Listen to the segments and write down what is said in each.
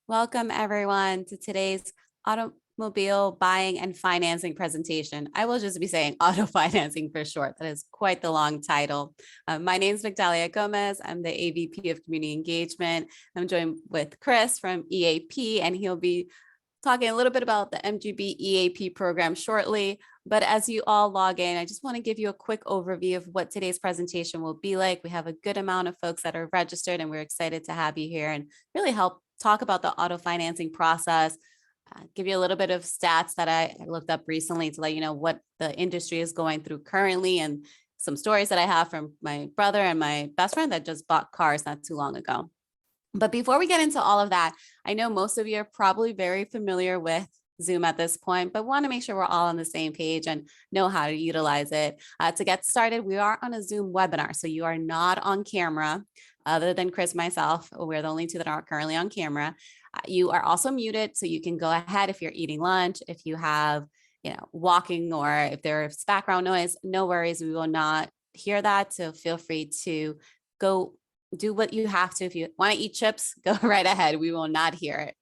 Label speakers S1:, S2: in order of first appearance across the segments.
S1: Welcome everyone to today's automobile buying and financing presentation. I will just be saying auto financing for short. That is quite the long title. My name is Migdalia Gomez. I'm the AVP of Community Engagement. I'm joined with Chris from EAP, and he'll be talking a little bit about the MGB EAP program shortly. But as you all log in, I just want to give you a quick overview of what today's presentation will be like. We have a good amount of folks that are registered, and we're excited to have you here and really help talk about the auto financing process, give you a little bit of stats that I looked up recently to let you know what the industry is going through currently, and some stories that I have from my brother and my best friend that just bought cars not too long ago. But before we get into all of that, I know most of you are probably very familiar with Zoom at this point, but want to make sure we're all on the same page and know how to utilize it. To get started, we are on a Zoom webinar, so you are not on camera. Other than Chris and myself, we're the only two that are currently on camera. You are also muted, so you can go ahead if you're eating lunch, if you have, walking, or if there's background noise, no worries, we will not hear that. So feel free to go do what you have to. If you want to eat chips, go right ahead. We will not hear it.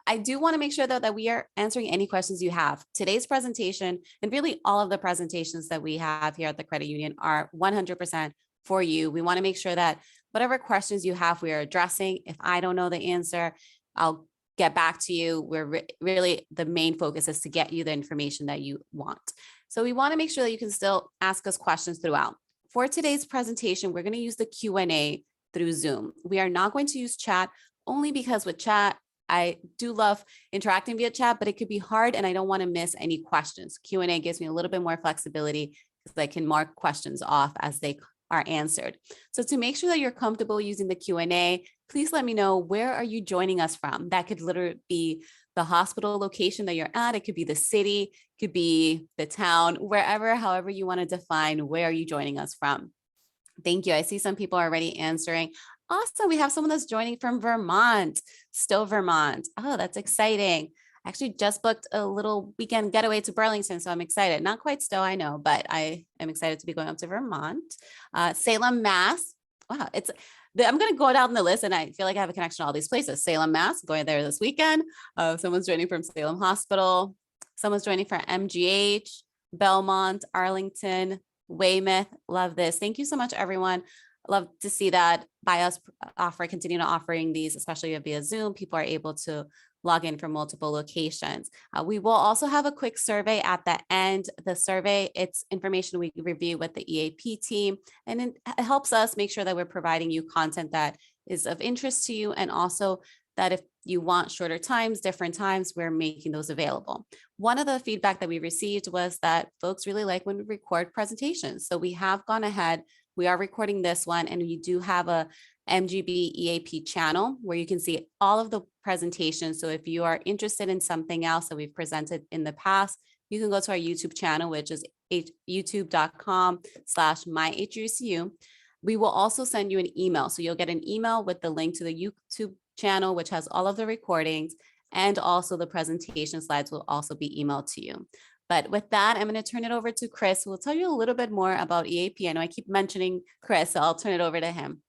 S1: I do want to make sure though that we are answering any questions you have. Today's presentation, and really all of the presentations that we have here at the credit union, are 100% for you. We want to make sure that whatever questions you have, we are addressing. If I don't know the answer, I'll get back to you. We're really, the main focus is to get you the information that you want. So we want to make sure that you can still ask us questions throughout. For today's presentation, we're going to use the Q&A through Zoom. We are not going to use chat, only because with chat, I do love interacting via chat, but it could be hard and I don't want to miss any questions. Q&A gives me a little bit more flexibility because I can mark questions off as they are answered. So to make sure that you're comfortable using the Q&A, please let me know, where are you joining us from? That could literally be the hospital location that you're at. It could be the city, it could be the town, wherever, however you want to define where are you joining us from. Thank you. I see some people are already answering. Awesome. We have someone that's joining from Vermont, still Vermont. Oh, that's exciting. I actually just booked a little weekend getaway to Burlington, so I'm excited. Not quite still, I know, but I am excited to be going up to Vermont. Salem, Mass. Wow, I'm going to go down the list, and I feel like I have a connection to all these places. Salem, Mass, going there this weekend. Someone's joining from Salem Hospital. Someone's joining from MGH, Belmont, Arlington, Weymouth. Love this. Thank you so much, everyone. Love to see that by us continuing to offering these, especially via Zoom, people are able to log in from multiple locations. We will also have a quick survey at the end. The survey, it's information we review with the EAP team, and it helps us make sure that we're providing you content that is of interest to you, and also that if you want shorter times, different times, we're making those available. One of the feedback that we received was that folks really like when we record presentations. So we have gone ahead, we are recording this one, and we do have a MGB EAP channel where you can see all of the presentations. So if you are interested in something else that we've presented in the past, you can go to our YouTube channel, which is youtube.com/myhuecu. We will also send you an email. So you'll get an email with the link to the YouTube channel, which has all of the recordings, and also the presentation slides will also be emailed to you. But with that, I'm going to turn it over to Chris, who will tell you a little bit more about EAP. I know I keep mentioning Chris, so I'll turn it over to him.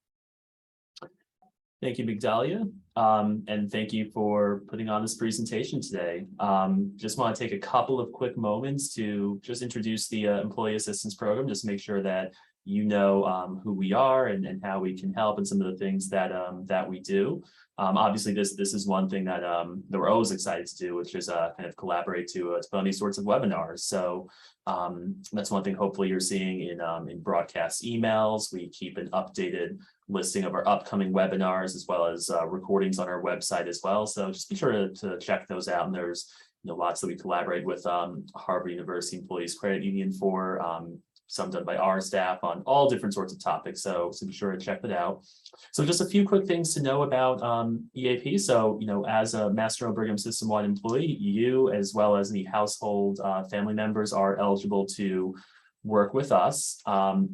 S2: Thank you, Migdalia, and thank you for putting on this presentation today. Just want to take a couple of quick moments to just introduce the Employee Assistance Program, just make sure that you know who we are and how we can help, and some of the things that that we do. Obviously, this is one thing that that we're always excited to do, which is kind of collaborate to put on these sorts of webinars. So that's one thing. Hopefully, you're seeing in broadcast emails. We keep an updated listing of our upcoming webinars, as well as recordings on our website as well. So just be sure to check those out. And there's lots that we collaborate with Harvard University Employees Credit Union for. Some done by our staff on all different sorts of topics. So be sure to check that out. So just a few quick things to know about EAP. So, as a Mass General Brigham system-wide employee, you, as well as any household family members, are eligible to work with us.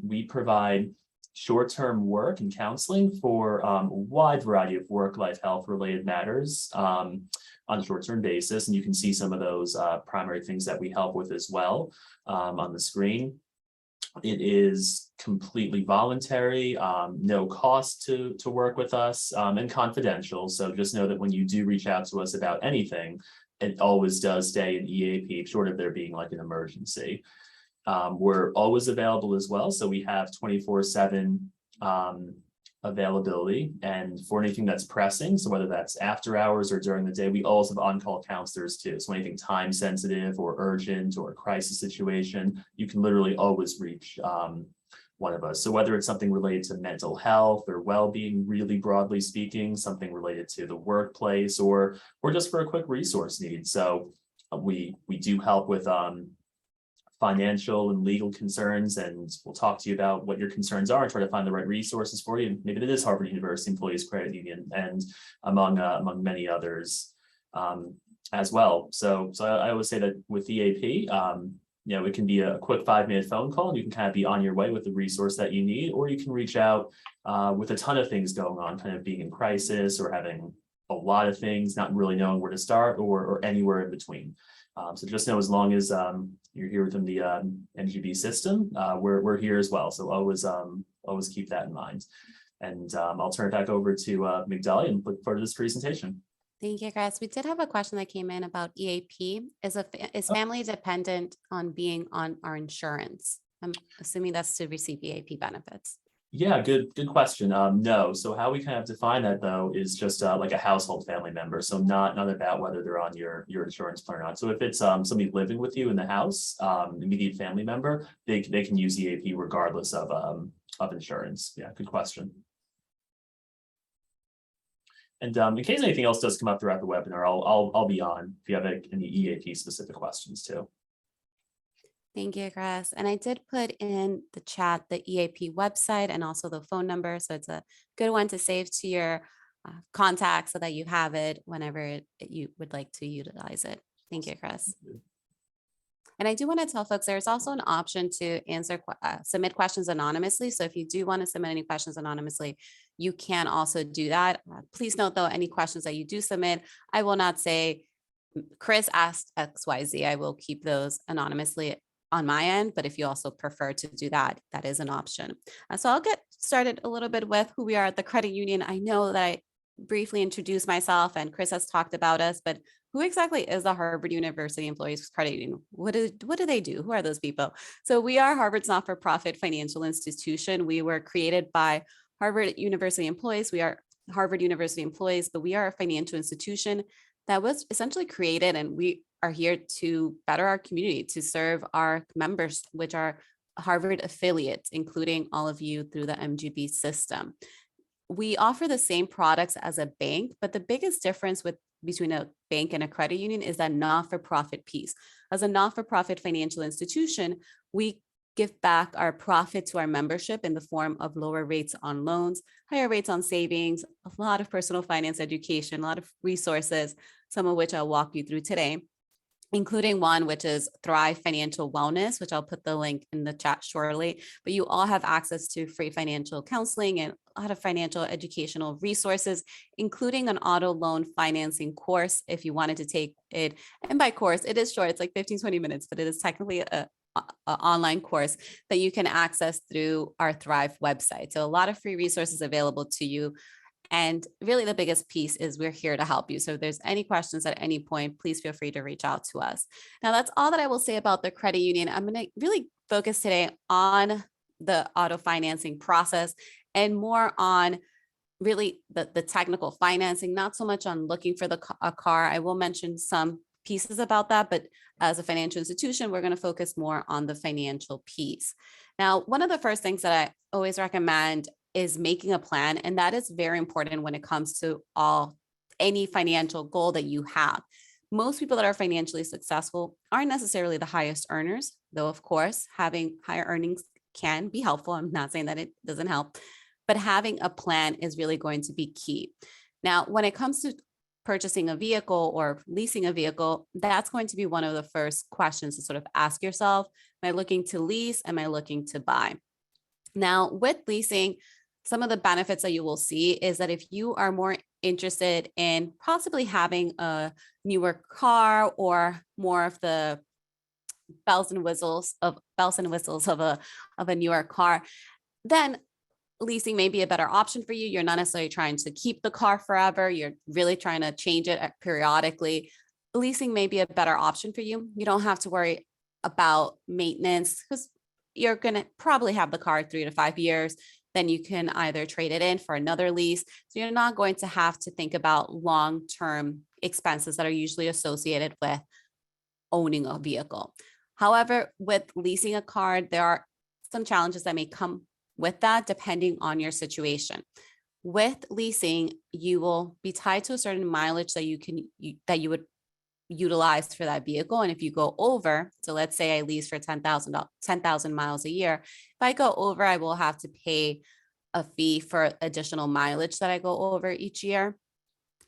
S2: We provide short-term work and counseling for a wide variety of work-life health related matters on a short-term basis. And you can see some of those primary things that we help with as well on the screen. It is completely voluntary, no cost to work with us, and confidential. So just know that when you do reach out to us about anything, it always does stay in EAP, short of there being like an emergency. We're always available as well. So we have 24/7 availability, and for anything that's pressing, so whether that's after hours or during the day, we also have on-call counselors too. So anything time sensitive or urgent or a crisis situation, you can literally always reach one of us. So whether it's something related to mental health or well-being, really broadly speaking, something related to the workplace, or just for a quick resource need. So we do help with financial and legal concerns, and we'll talk to you about what your concerns are and try to find the right resources for you. Maybe it is Harvard University Employees Credit Union, and among many others as well. So I always say that with EAP, it can be a quick 5-minute phone call, and you can kind of be on your way with the resource that you need, or you can reach out with a ton of things going on, kind of being in crisis or having a lot of things, not really knowing where to start, or anywhere in between. So just know, as long as you're here within the MGB system, we're here as well. So always keep that in mind. And I'll turn it back over to Migdalia and look forward to this presentation.
S1: Thank you, Chris. We did have a question that came in about EAP. Is family dependent on being on our insurance? I'm assuming that's to receive EAP benefits.
S2: Yeah, good question. No. So how we kind of define that, though, is just like a household family member. So not about whether they're on your insurance plan or not. So if it's somebody living with you in the house, immediate family member, they can use EAP regardless of insurance. Yeah, good question. And in case anything else does come up throughout the webinar, I'll be on if you have any EAP specific questions too.
S1: Thank you, Chris. And I did put in the chat the EAP website and also the phone number. So it's a good one to save to your contacts so that you have it whenever you would like to utilize it. Thank you, Chris. And I do want to tell folks there's also an option to submit questions anonymously. So if you do want to submit any questions anonymously, you can also do that. Please note, though, any questions that you do submit, I will not say Chris asked XYZ. I will keep those anonymously on my end, but if you also prefer to do that, that is an option. So I'll get started a little bit with who we are at the credit union. I know that I briefly introduced myself and Chris has talked about us, but who exactly is the Harvard University Employees Credit Union? What do they do? Who are those people? So we are Harvard's not-for-profit financial institution. We were created by Harvard University employees. We are Harvard University employees, but we are a financial institution that was essentially created, and we are here to better our community, to serve our members, which are Harvard affiliates, including all of you through the MGB system. We offer the same products as a bank, but the biggest difference between a bank and a credit union is that not-for-profit piece. As a not-for-profit financial institution, we give back our profit to our membership in the form of lower rates on loans, higher rates on savings, a lot of personal finance education, a lot of resources, some of which I'll walk you through today, including one which is Thrive Financial Wellness, which I'll put the link in the chat shortly. But you all have access to free financial counseling and a lot of financial educational resources, including an auto loan financing course if you wanted to take it. And by course, it is short, it's like 15-20 minutes, but it is technically a online course that you can access through our Thrive website. So a lot of free resources available to you. And really the biggest piece is we're here to help you. So if there's any questions at any point, please feel free to reach out to us. Now, that's all that I will say about the credit union. I'm going to really focus today on the auto financing process and more on really the technical financing, not so much on looking for a car. I will mention some pieces about that, but as a financial institution, we're going to focus more on the financial piece. Now, one of the first things that I always recommend is making a plan, and that is very important when it comes to any financial goal that you have. Most people that are financially successful aren't necessarily the highest earners, though of course having higher earnings can be helpful. I'm not saying that it doesn't help, but having a plan is really going to be key. Now, when it comes to purchasing a vehicle or leasing a vehicle, that's going to be one of the first questions to sort of ask yourself, am I looking to lease? Am I looking to buy? Now, with leasing, some of the benefits that you will see is that if you are more interested in possibly having a newer car or more of the bells and whistles of a newer car, then leasing may be a better option for you. You're not necessarily trying to keep the car forever. You're really trying to change it periodically. Leasing may be a better option for you. You don't have to worry about maintenance because you're going to probably have the car 3 to 5 years. Then you can either trade it in for another lease. So you're not going to have to think about long-term expenses that are usually associated with owning a vehicle. However, with leasing a car, there are some challenges that may come with that depending on your situation. With leasing, you will be tied to a certain mileage that you would utilize for that vehicle. And if you go over, so let's say I lease for 10,000 miles a year. If I go over, I will have to pay a fee for additional mileage that I go over each year.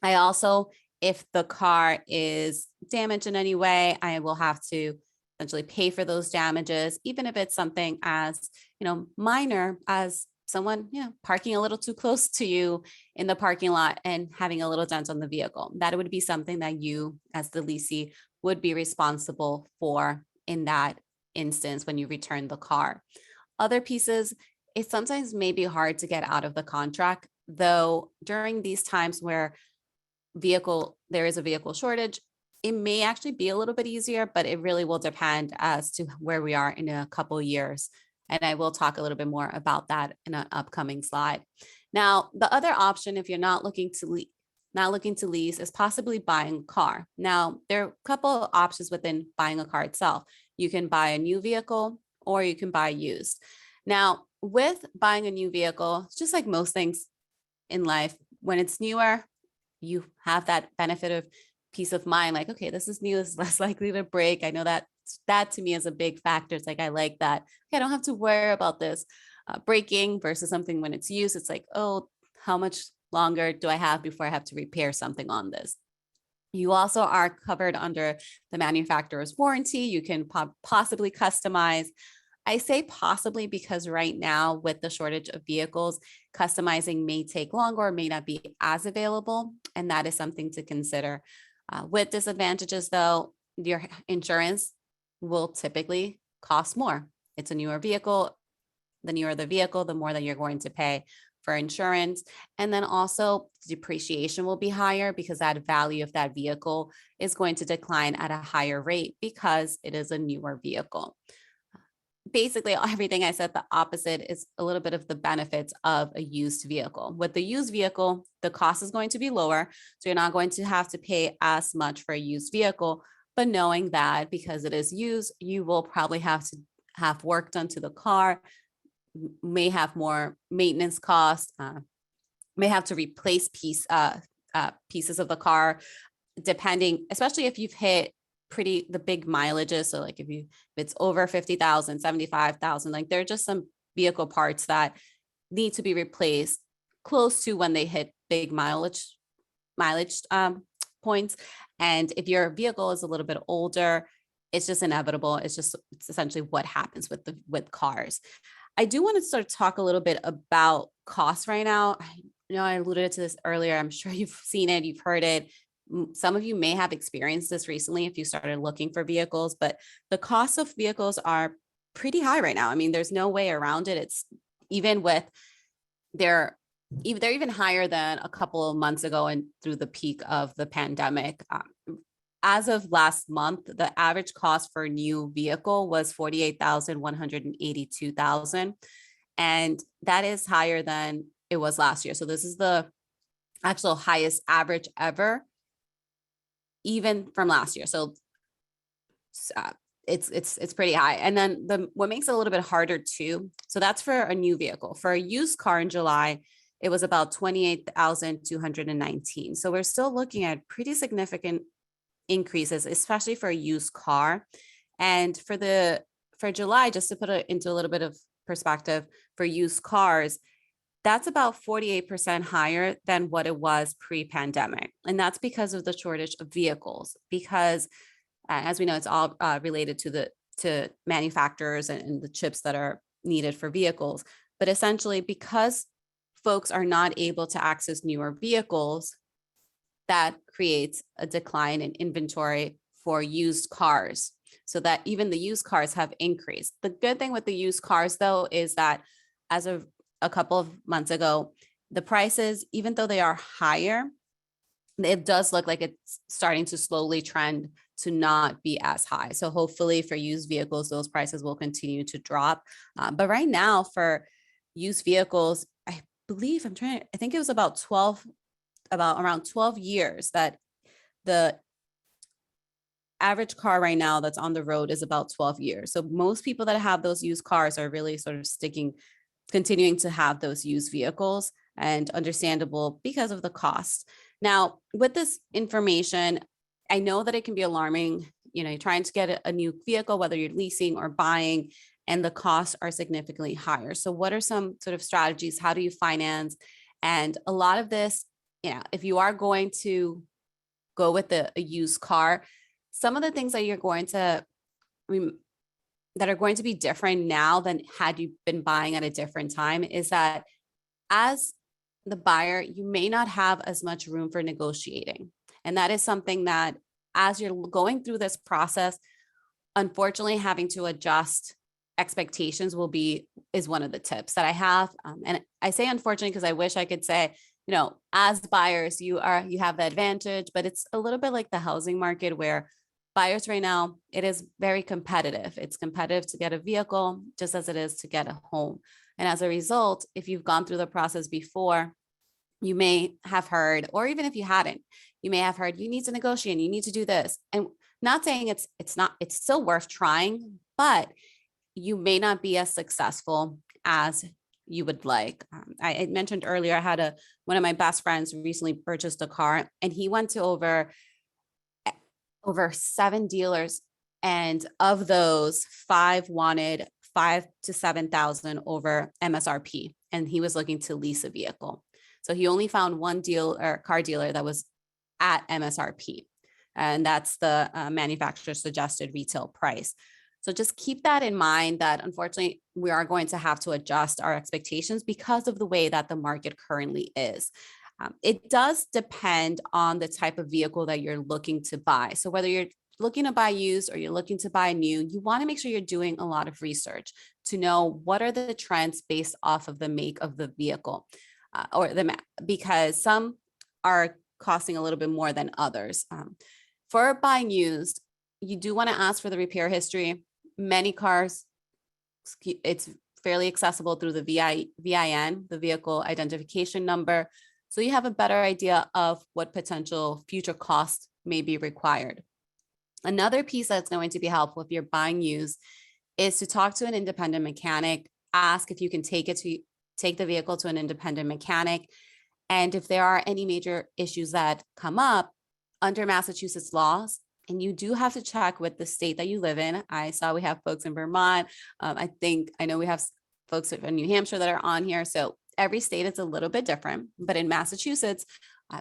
S1: I also, if the car is damaged in any way, I will have to essentially pay for those damages, even if it's something as, minor as someone, parking a little too close to you in the parking lot and having a little dent on the vehicle. That would be something that you, as the leasee, would be responsible for in that instance when you return the car. Other pieces, it sometimes may be hard to get out of the contract, though during these times where there is a vehicle shortage, it may actually be a little bit easier, but it really will depend as to where we are in a couple of years. And I will talk a little bit more about that in an upcoming slide. Now, the other option, if you're not looking to lease, is possibly buying a car. Now, there are a couple of options within buying a car itself. You can buy a new vehicle or you can buy used. Now, with buying a new vehicle, just like most things in life, when it's newer, you have that benefit of peace of mind, like, okay, this is new, it's less likely to break. I know that to me is a big factor. It's like, I like that. Okay, I don't have to worry about this breaking versus something when it's used. It's like, oh, how much longer do I have before I have to repair something on this? You also are covered under the manufacturer's warranty. You can possibly customize. I say possibly because right now with the shortage of vehicles, customizing may take longer or may not be as available. And that is something to consider. With disadvantages though, your insurance will typically cost more. It's a newer vehicle. The newer the vehicle, the more that you're going to pay for insurance. And then also depreciation will be higher because that value of that vehicle is going to decline at a higher rate because it is a newer vehicle. Basically, everything I said, the opposite is a little bit of the benefits of a used vehicle. With the used vehicle, the cost is going to be lower. So you're not going to have to pay as much for a used vehicle, but knowing that because it is used, you will probably have to have work done to the car, may have more maintenance costs, may have to replace pieces of the car, depending, especially if you've hit the big mileages. So like if it's over 50,000, 75,000, like there are just some vehicle parts that need to be replaced close to when they hit big mileage points. And if your vehicle is a little bit older, it's just inevitable. It's essentially what happens with cars. I do want to sort of talk a little bit about costs right now. I alluded to this earlier. I'm sure you've seen it, you've heard it. Some of you may have experienced this recently if you started looking for vehicles, but the cost of vehicles are pretty high right now. I mean, there's no way around it. It's even they're even higher than a couple of months ago and through the peak of the pandemic. As of last month, the average cost for a new vehicle was $48,182, and that is higher than it was last year. So this is the actual highest average ever, even from last year. So it's pretty high. And then what makes it a little bit harder too. So that's for a new vehicle. For a used car in July, it was about 28,219. So we're still looking at pretty significant increases, especially for a used car. And for July, just to put it into a little bit of perspective, for used cars, that's about 48% higher than what it was pre-pandemic. And that's because of the shortage of vehicles, because as we know, it's all related to manufacturers and the chips that are needed for vehicles. But essentially, because folks are not able to access newer vehicles, that creates a decline in inventory for used cars. so that even the used cars have increased. The good thing with the used cars, though, is that as of a couple of months ago, the prices, even though they are higher, it does look like it's starting to slowly trend to not be as high. So hopefully for used vehicles, those prices will continue to drop. But right now for used vehicles, I believe I think it was about around 12 years that the average car right now that's on the road is about 12 years. So most people that have those used cars are really sort of continuing to have those used vehicles, and understandable because of the cost. Now, with this information, I know that it can be alarming. You're trying to get a new vehicle, whether you're leasing or buying, and the costs are significantly higher. So what are some sort of strategies? How do you finance? And a lot of this, if you are going to go with a used car, some of the things that you're going to that are going to be different now than had you been buying at a different time is that as the buyer, you may not have as much room for negotiating. And that is something that as you're going through this process, unfortunately, having to adjust expectations is one of the tips that I have. And I say unfortunately, because I wish I could say, as buyers, you have the advantage, but it's a little bit like the housing market where buyers right now, it is very competitive. It's competitive to get a vehicle just as it is to get a home. And as a result, if you've gone through the process before, you may have heard, or even if you hadn't, you may have heard, you need to negotiate, you need to do this. And not saying it's still worth trying, but you may not be as successful as you would like. I mentioned earlier, I had one of my best friends recently purchased a car, and he went to over 7 dealers. And of those, 5 wanted 5,000 to 7,000 over MSRP. And he was looking to lease a vehicle. So he only found one car dealer that was at MSRP. And that's the manufacturer suggested retail price. So just keep that in mind, that unfortunately, we are going to have to adjust our expectations because of the way that the market currently is. It does depend on the type of vehicle that you're looking to buy. So whether you're looking to buy used or you're looking to buy new, you want to make sure you're doing a lot of research to know what are the trends based off of the make of the vehicle, because some are costing a little bit more than others. For buying used, you do want to ask for the repair history. Many cars, it's fairly accessible through the VIN, the vehicle identification number. So you have a better idea of what potential future costs may be required. Another piece that's going to be helpful if you're buying used is to talk to an independent mechanic. Ask if you can take the vehicle to an independent mechanic. And if there are any major issues that come up under Massachusetts laws, and you do have to check with the state that you live in. I saw we have folks in Vermont. I know we have folks in New Hampshire that are on here. So every state is a little bit different, but in Massachusetts,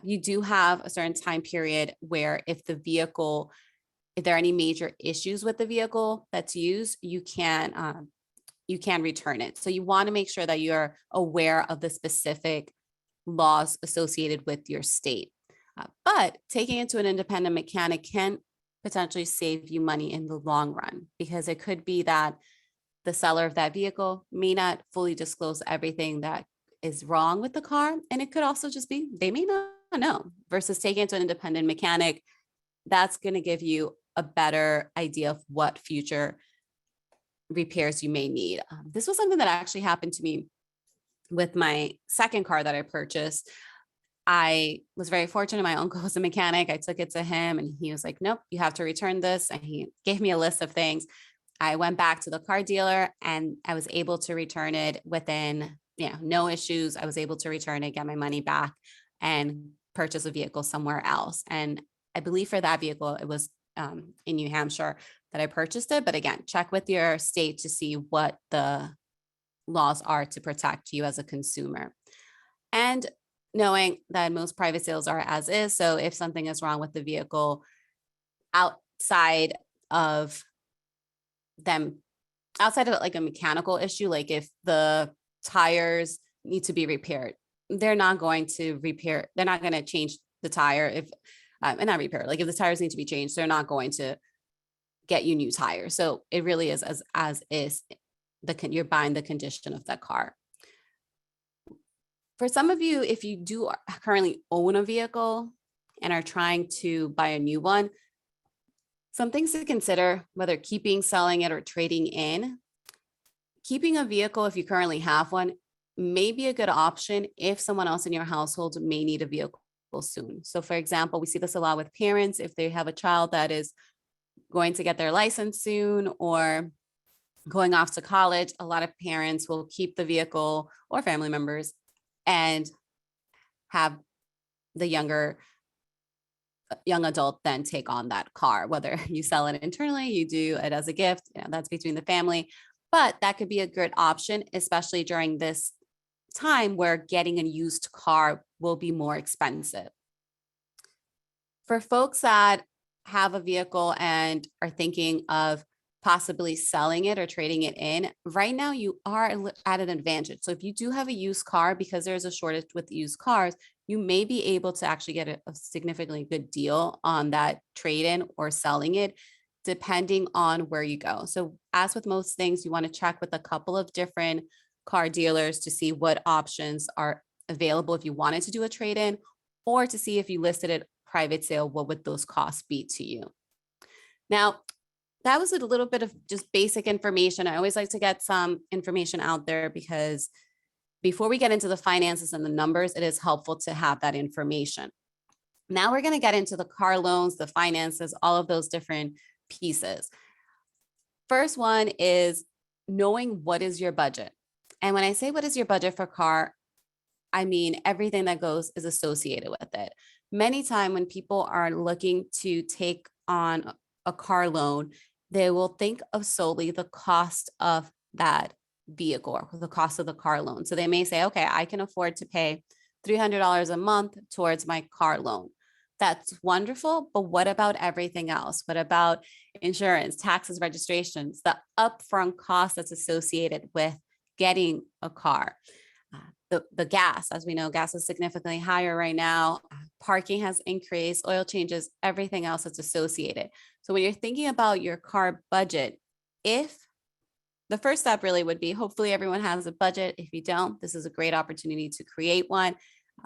S1: you do have a certain time period where if there are any major issues with the vehicle that's used, you can return it. So you want to make sure that you're aware of the specific laws associated with your state. But taking it to an independent mechanic can potentially save you money in the long run, because it could be that the seller of that vehicle may not fully disclose everything that is wrong with the car. And it could also just be, they may not know, versus taking it to an independent mechanic. That's going to give you a better idea of what future repairs you may need. This was something that actually happened to me with my second car that I purchased. I was very fortunate. My uncle was a mechanic. I took it to him and he was like, nope, you have to return this. And he gave me a list of things. I went back to the car dealer and I was able to return it within, no issues. I was able to return it, get my money back, and purchase a vehicle somewhere else. And I believe for that vehicle, it was in New Hampshire that I purchased it. But again, check with your state to see what the laws are to protect you as a consumer. And knowing that most private sales are as is. So if something is wrong with the vehicle outside of like a mechanical issue, like if the tires need to be repaired, they're not going to change the tire if the tires need to be changed, they're not going to get you new tires. So it really is as is you're buying the condition of that car. For some of you, if you do currently own a vehicle and are trying to buy a new one, some things to consider, whether keeping, selling it, or trading in. Keeping a vehicle, if you currently have one, may be a good option if someone else in your household may need a vehicle soon. So for example, we see this a lot with parents. If they have a child that is going to get their license soon or going off to college, a lot of parents will keep the vehicle or family members and have the young adult then take on that car, whether you sell it internally, you do it as a gift, that's between the family. But that could be a good option, especially during this time where getting a used car will be more expensive. For folks that have a vehicle and are thinking of possibly selling it or trading it in, right now you are at an advantage. So if you do have a used car, because there's a shortage with used cars, you may be able to actually get a significantly good deal on that trade-in or selling it, depending on where you go. So as with most things, you want to check with a couple of different car dealers to see what options are available if you wanted to do a trade-in, or to see if you listed it private sale, what would those costs be to you? Now, that was a little bit of just basic information. I always like to get some information out there because before we get into the finances and the numbers, it is helpful to have that information. Now we're going to get into the car loans, the finances, all of those different pieces. First one is knowing what is your budget. And when I say what is your budget for car, I mean everything that goes is associated with it. Many times when people are looking to take on a car loan, they will think of solely the cost of that vehicle or the cost of the car loan. So they may say, okay, I can afford to pay $300 a month towards my car loan. That's wonderful, but what about everything else? What about insurance, taxes, registrations, the upfront cost that's associated with getting a car? The gas, as we know, gas is significantly higher right now. Parking has increased, oil changes, everything else that's associated. So when you're thinking about your car budget, if the first step really would be, hopefully everyone has a budget. If you don't, this is a great opportunity to create one.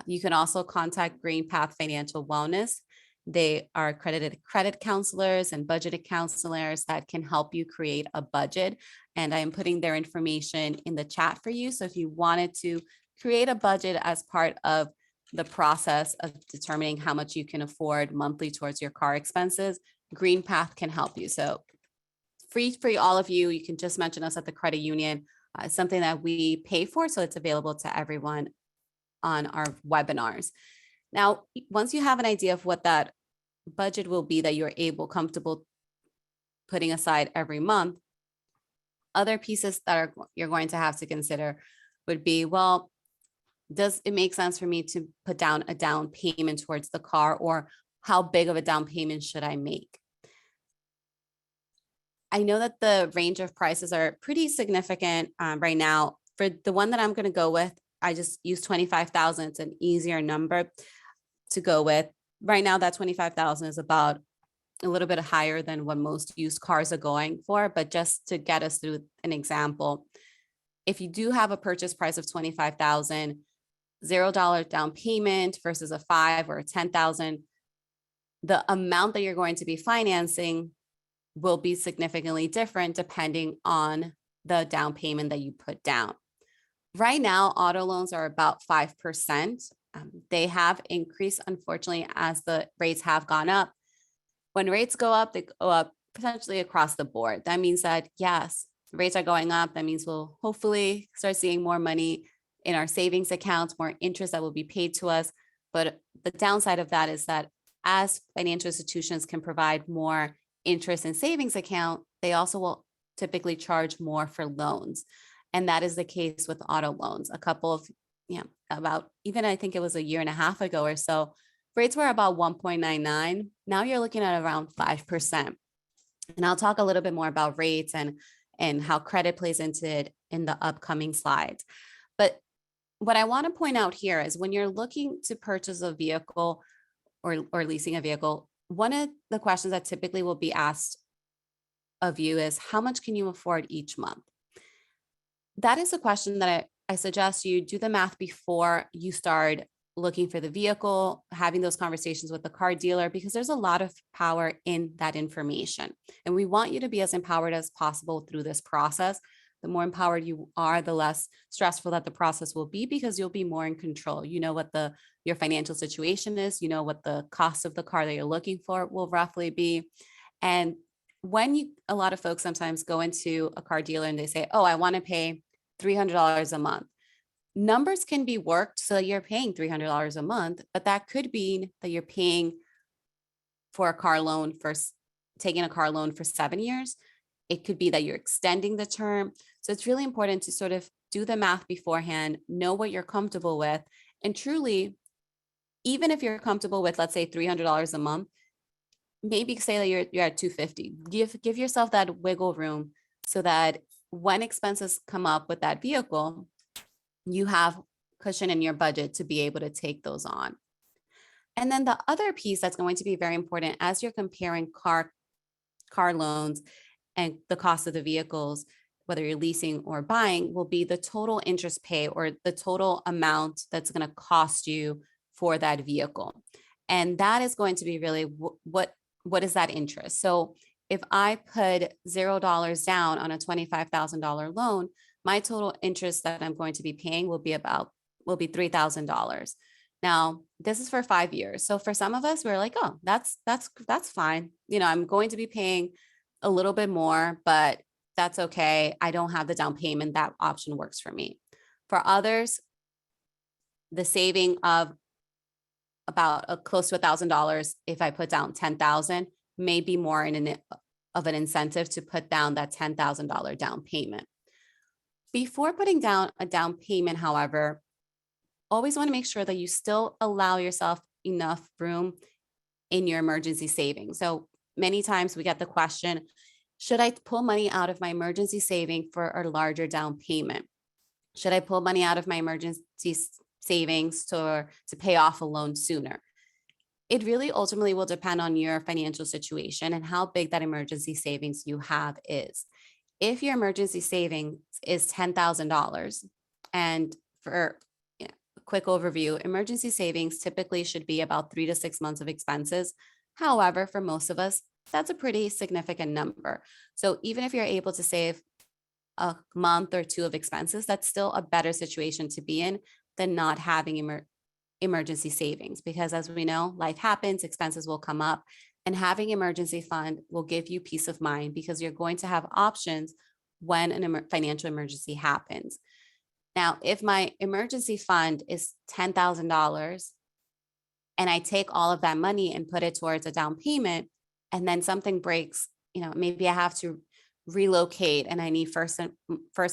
S1: You can also contact Green Path Financial Wellness. They are accredited credit counselors and budgeted counselors that can help you create a budget. And I am putting their information in the chat for you. So if you wanted to create a budget as part of the process of determining how much you can afford monthly towards your car expenses, Green Path can help you. So free all of you. You can just mention us at the credit union. It's something that we pay for, so it's available to everyone on our webinars. Now, once you have an idea of what that budget will be that you're comfortable putting aside every month, other pieces that you're going to have to consider would be, well, does it make sense for me to put down a down payment towards the car, or how big of a down payment should I make? I know that the range of prices are pretty significant right now. For the one that I'm going to go with, I just use 25,000. It's an easier number to go with. Right now, that 25,000 is about a little bit higher than what most used cars are going for. But just to get us through an example, if you do have a purchase price of 25,000, $0 down payment versus a 5 or a 10,000, the amount that you're going to be financing will be significantly different depending on the down payment that you put down. Right now, auto loans are about 5%. They have increased, unfortunately, as the rates have gone up. When rates go up, they go up potentially across the board. That means that, yes, rates are going up. That means we'll hopefully start seeing more money in our savings accounts, more interest that will be paid to us. But the downside of that is that as financial institutions can provide more interest in savings account, they also will typically charge more for loans. And that is the case with auto loans. I think it was a year and a half ago or so, rates were about 1.99. Now you're looking at around 5%. And I'll talk a little bit more about rates and how credit plays into it in the upcoming slides. But what I want to point out here is when you're looking to purchase a vehicle or leasing a vehicle, one of the questions that typically will be asked of you is how much can you afford each month? That is a question that I suggest you do the math before you start looking for the vehicle, having those conversations with the car dealer, because there's a lot of power in that information. And we want you to be as empowered as possible through this process. The more empowered you are, the less stressful that the process will be, because you'll be more in control. You know what your financial situation is, you know what the cost of the car that you're looking for will roughly be. And a lot of folks sometimes go into a car dealer and they say, oh, I want to pay $300 a month. Numbers can be worked so you're paying $300 a month, but that could be that you're paying for a car loan taking a car loan for 7 years. It could be that you're extending the term. So it's really important to sort of do the math beforehand, know what you're comfortable with, and truly, even if you're comfortable with, let's say, $300 a month, maybe say that you're at $250. Give yourself that wiggle room so that when expenses come up with that vehicle, you have cushion in your budget to be able to take those on. And then the other piece that's going to be very important as you're comparing car loans and the cost of the vehicles, whether you're leasing or buying, will be the total interest pay, or the total amount that's going to cost you for that vehicle. And that is going to be really what is that interest? So if I put $0 down on a $25,000 loan, my total interest that I'm going to be paying will be $3,000. Now, this is for 5 years. So for some of us, we're like, oh, that's fine. I'm going to be paying a little bit more, but that's okay. I don't have the down payment. That option works for me. For others, the saving of about close to $1,000, if I put down $10,000, may be more of an incentive to put down that $10,000 down payment. Before putting down a down payment, however, always want to make sure that you still allow yourself enough room in your emergency savings. So many times we get the question, should I pull money out of my emergency saving for a larger down payment? Should I pull money out of my emergency savings to pay off a loan sooner? It really ultimately will depend on your financial situation and how big that emergency savings you have is. If your emergency savings is $10,000, and for a quick overview, emergency savings typically should be about 3 to 6 months of expenses. However, for most of us, that's a pretty significant number. So even if you're able to save a month or two of expenses, that's still a better situation to be in than not having emergency savings, because as we know, life happens, expenses will come up, and having emergency fund will give you peace of mind because you're going to have options when a financial emergency happens. Now, if my emergency fund is $10,000 and I take all of that money and put it towards a down payment, and then something breaks, maybe I have to relocate and I need first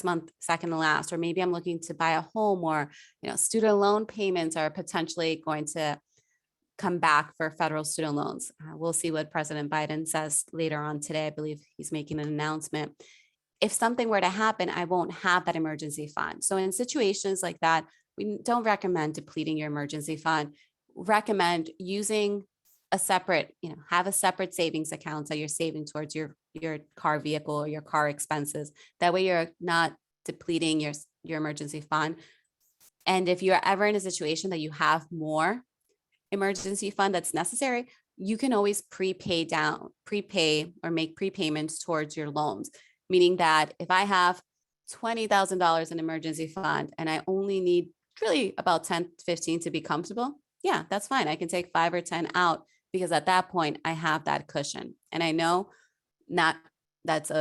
S1: month, second to last, or maybe I'm looking to buy a home, or student loan payments are potentially going to come back for federal student loans. We'll see what President Biden says later on today. I believe he's making an announcement. If something were to happen, I won't have that emergency fund. So in situations like that, we don't recommend depleting your emergency fund. Recommend using have a separate savings account that you're saving towards your car vehicle or your car expenses. That way you're not depleting your emergency fund. And if you're ever in a situation that you have more emergency fund that's necessary, you can always prepay or make prepayments towards your loans. Meaning that if I have $20,000 in emergency fund and I only need really about 10, 15 to be comfortable, yeah, that's fine. I can take 5 or 10 out, because at that point I have that cushion. And I know that's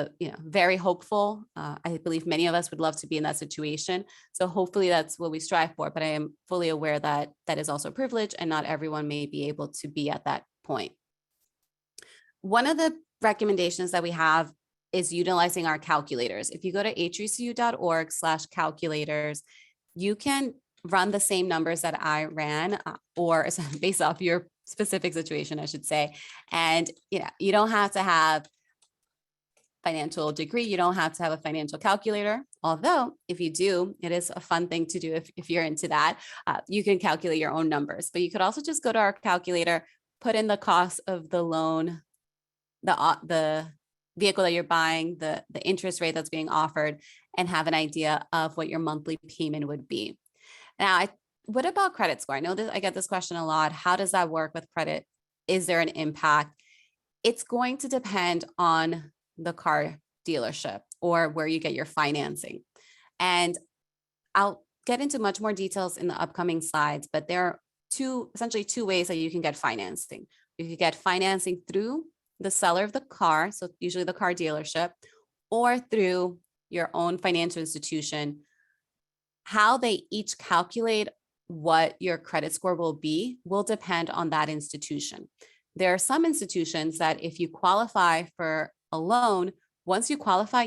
S1: very hopeful. I believe many of us would love to be in that situation. So hopefully that's what we strive for. But I am fully aware that that is also a privilege and not everyone may be able to be at that point. One of the recommendations that we have is utilizing our calculators. If you go to HUECU.org/calculators, you can run the same numbers that I ran, or based off your specific situation, I should say. And you don't have to have financial degree. You don't have to have a financial calculator. Although if you do, it is a fun thing to do if you're into that. You can calculate your own numbers, but you could also just go to our calculator, put in the cost of the loan, the vehicle that you're buying, the interest rate that's being offered, and have an idea of what your monthly payment would be. Now, what about credit score? I know that I get this question a lot. How does that work with credit? Is there an impact? It's going to depend on the car dealership or where you get your financing. And I'll get into much more details in the upcoming slides, but there are essentially two ways that you can get financing. You can get financing through the seller of the car, so usually the car dealership, or through your own financial institution. How they each calculate what your credit score will be will depend on that institution. There are some institutions that if you qualify for a loan, once you qualify,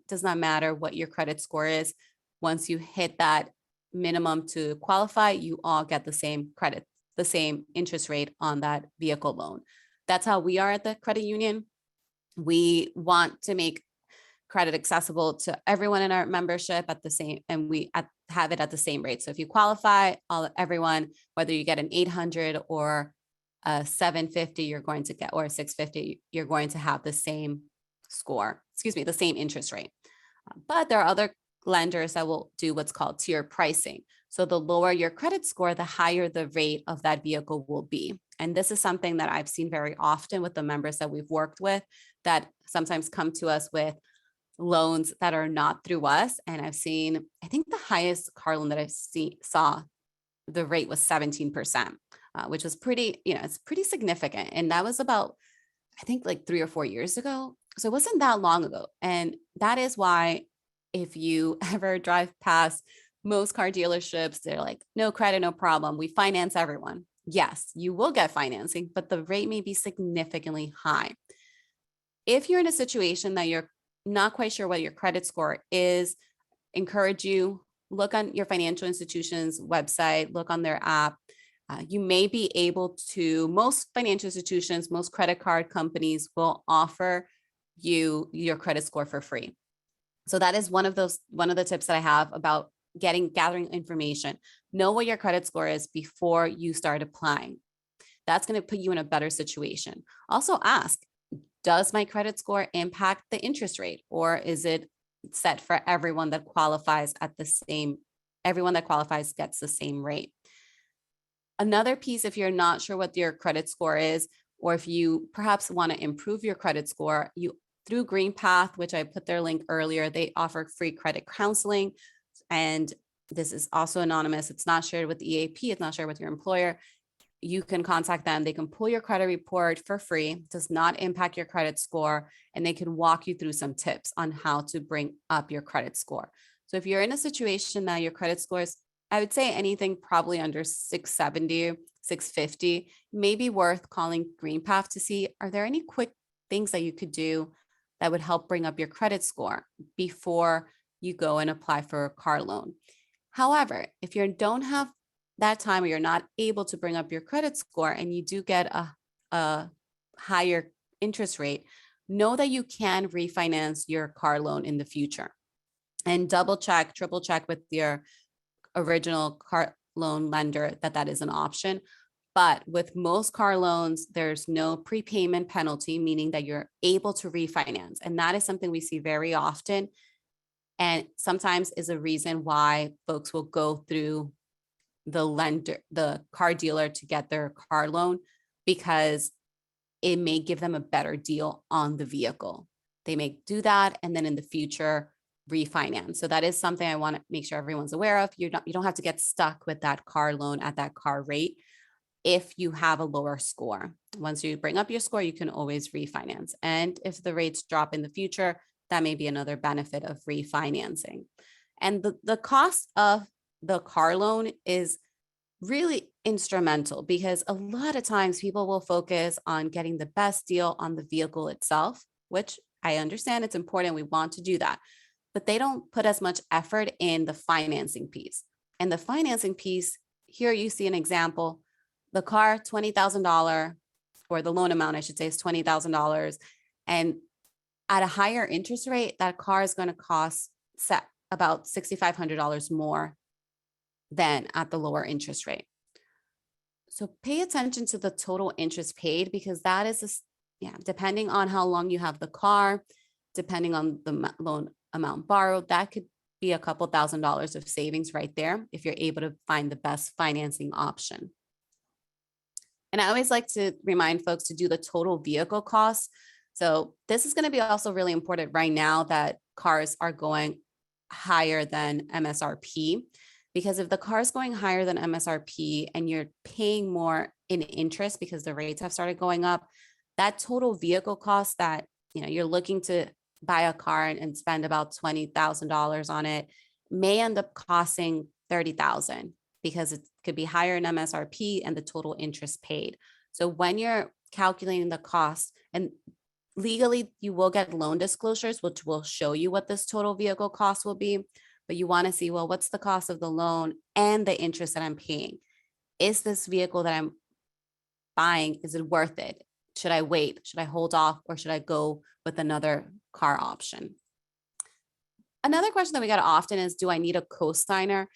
S1: does not matter what your credit score is. Once you hit that minimum to qualify, you all get the same credit, the same interest rate on that vehicle loan. That's how we are at the credit union. We want to make credit accessible to everyone in our membership at the same, and we have it at the same rate. So if you qualify, everyone, whether you get an 800 or a 750, you're going to get, or a 650, you're going to have the same score, the same interest rate. But there are other lenders that will do what's called tier pricing. So the lower your credit score, the higher the rate of that vehicle will be. And this is something that I've seen very often with the members that we've worked with that sometimes come to us with loans that are not through us. And I've seen, I think the highest car loan that I saw, the rate was 17%, which was pretty, it's pretty significant. And that was about, I think like 3 or 4 years ago. So it wasn't that long ago. And that is why if you ever drive past most car dealerships, they're like, no credit, no problem. We finance everyone. Yes, you will get financing, but the rate may be significantly high. If you're in a situation that you're not quite sure what your credit score is, encourage you, look on your financial institution's website, look on their app. You may be able to, most financial institutions, most credit card companies will offer you your credit score for free. So that is one of the tips that I have about gathering information. Know what your credit score is before you start applying. That's going to put you in a better situation. Also ask, does my credit score impact the interest rate, or is it set for everyone that qualifies everyone that qualifies gets the same rate? Another piece, if you're not sure what your credit score is, or if you perhaps want to improve your credit score, through Green Path, which I put their link earlier, they offer free credit counseling. And this is also anonymous. It's not shared with the EAP. It's not shared with your employer. You can contact them. They can pull your credit report for free. It does not impact your credit score. And they can walk you through some tips on how to bring up your credit score. So if you're in a situation that your credit score is, I would say anything probably under 670, 650, may be worth calling Green Path to see, are there any quick things that you could do that would help bring up your credit score before you go and apply for a car loan. However, if you don't have that time or you're not able to bring up your credit score and you do get a higher interest rate, know that you can refinance your car loan in the future. And double check, triple check with your original car loan lender that is an option. But with most car loans, there's no prepayment penalty, meaning that you're able to refinance. And that is something we see very often. And sometimes is a reason why folks will go through the car dealer to get their car loan, because it may give them a better deal on the vehicle. They may do that and then in the future refinance. So that is something I want to make sure everyone's aware of. You don't have to get stuck with that car loan at that car rate if you have a lower score. Once you bring up your score, you can always refinance. And if the rates drop in the future, that may be another benefit of refinancing. And the cost of the car loan is really instrumental, because a lot of times people will focus on getting the best deal on the vehicle itself, which I understand it's important. We want to do that, but they don't put as much effort in the financing piece. And the financing piece, here you see an example. The car, $20,000, or the loan amount, I should say, is $20,000. And at a higher interest rate, that car is going to cost about $6,500 more than at the lower interest rate. So pay attention to the total interest paid, because that is yeah, depending on how long you have the car, depending on the loan amount borrowed, that could be a couple $1,000s of savings right there if you're able to find the best financing option. And I always like to remind folks to do the total vehicle cost. So this is going to be also really important right now that cars are going higher than MSRP, because if the car is going higher than MSRP and you're paying more in interest because the rates have started going up, that total vehicle cost that you're looking to buy a car and spend about $20,000 on it may end up costing $30,000 because it could be higher in MSRP and the total interest paid. So when you're calculating the cost, and legally you will get loan disclosures, which will show you what this total vehicle cost will be, but you want to see, well, what's the cost of the loan and the interest that I'm paying? Is this vehicle that I'm buying, is it worth it? Should I wait? Should I hold off? Or should I go with another car option? Another question that we get often is, do I need a cosigner?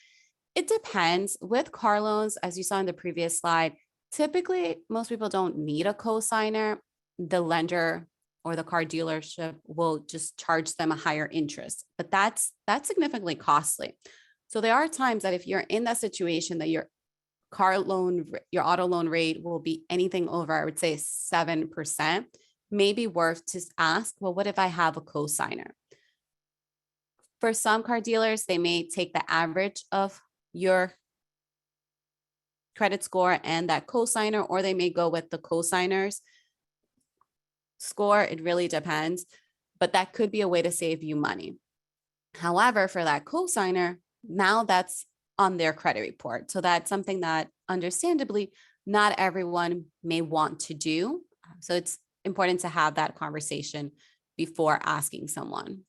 S1: It depends. With car loans, as you saw in the previous slide, typically most people don't need a cosigner. The lender or the car dealership will just charge them a higher interest, but that's significantly costly. So there are times that if you're in that situation that your car loan, your auto loan rate will be anything over, I would say 7%, maybe worth to ask, well, what if I have a cosigner? For some car dealers, they may take the average of your credit score and that cosigner, or they may go with the cosigner's score. It really depends, but that could be a way to save you money. However, for that cosigner, now that's on their credit report. So that's something that understandably not everyone may want to do. So it's important to have that conversation before asking someone.